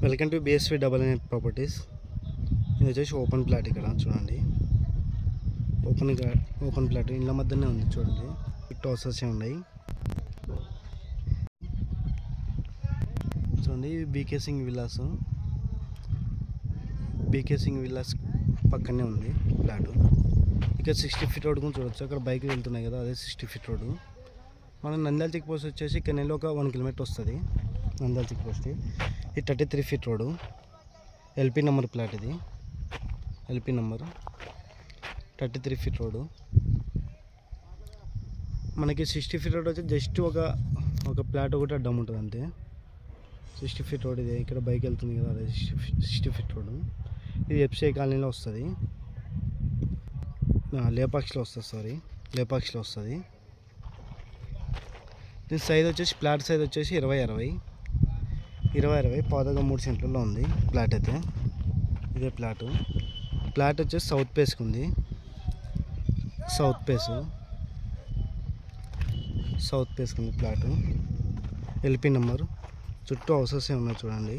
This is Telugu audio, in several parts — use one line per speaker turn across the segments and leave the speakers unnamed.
Welcome to BSV double nine properties. ఇది వచ్చేసి ఓపెన్ ప్లాట్. ఇక్కడ చూడండి, ఓపెన్ ప్లాట్ ఇళ్ళ మధ్యనే ఉంది. చూడండి, చుట్టూ హౌసెస్ ఉన్నాయి. చూడండి, బీకే సింగ్ విల్లాస్ పక్కనే ఉంది ప్లాట్. ఇక్కడ 60 ఫీట్ రోడ్ కూడా చూడొచ్చు. అక్కడ బైక్ వెళ్తున్నాయి కదా, అదే 60 ఫీట్ రోడ్. మనం నంద్యాల చెక్ పోస్ట్ వచ్చేసి ఇక్కడ నెల ఒక 1 కిలోమీటర్ వస్తుంది. నంద్యాల చెక్ పోస్ట్ ఇది 33 feet road, LP number plot. ఇది LP నెంబర్ 33 ఫీట్ రోడ్. మనకి 60 ఫీట్ రోడ్ వచ్చి జస్ట్ ఒక ప్లాట్ ఒకటి అడ్డం ఉంటుంది అంతే. 60 ఫీట్ రోడ్ ఇది. ఇక్కడ బైక్ వెళ్తుంది కదా, అదే 60 ఫీట్ రోడ్. ఇది FCI కాలనీలో వస్తుంది, లేపాక్షిలో వస్తుంది. దీని సైజ్ వచ్చేసి ప్లాట్ సైజ్ వచ్చేసి 20-60 పాతగా 3 సెంట్లలో ఉంది ప్లాట్ అయితే. ఇదే ప్లాట్ వచ్చేసి సౌత్ ఫేస్కి ఉంది. సౌత్ ఫేస్కి ఉంది ప్లాట్. LP number. చుట్టూ హౌసెస్ ఉన్నాయి చూడండి.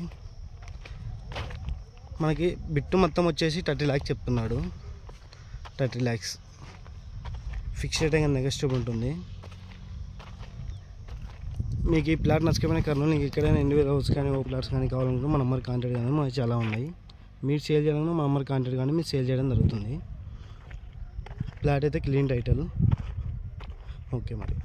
మనకి బిట్టు మొత్తం వచ్చేసి 30 lakhs చెప్తున్నాడు. 30 lakhs ఫిక్స్ రేట్ ఇంకా నెగోషియబుల్ ఉంటుంది. మీకు ఈ ప్లాట్ నచ్చకపోయినా కర్నూలు మీకు ఎక్కడైనా ఇండివిజువల్ హౌస్ కానీ ఓ ప్లాట్స్ కానీ కావాలనుకుంటే మా నెంబర్ కాంటాక్ట్ కానీ మనకి చాలా ఉన్నాయి. మీరు సేల్ చేయాలన్నా మా నెంబర్ కాంటాక్ట్ కానీ మీరు సేల్ చేయడం జరుగుతుంది. ప్లాట్ అయితే క్లీన్ టైటిల్. ఓకే మరి.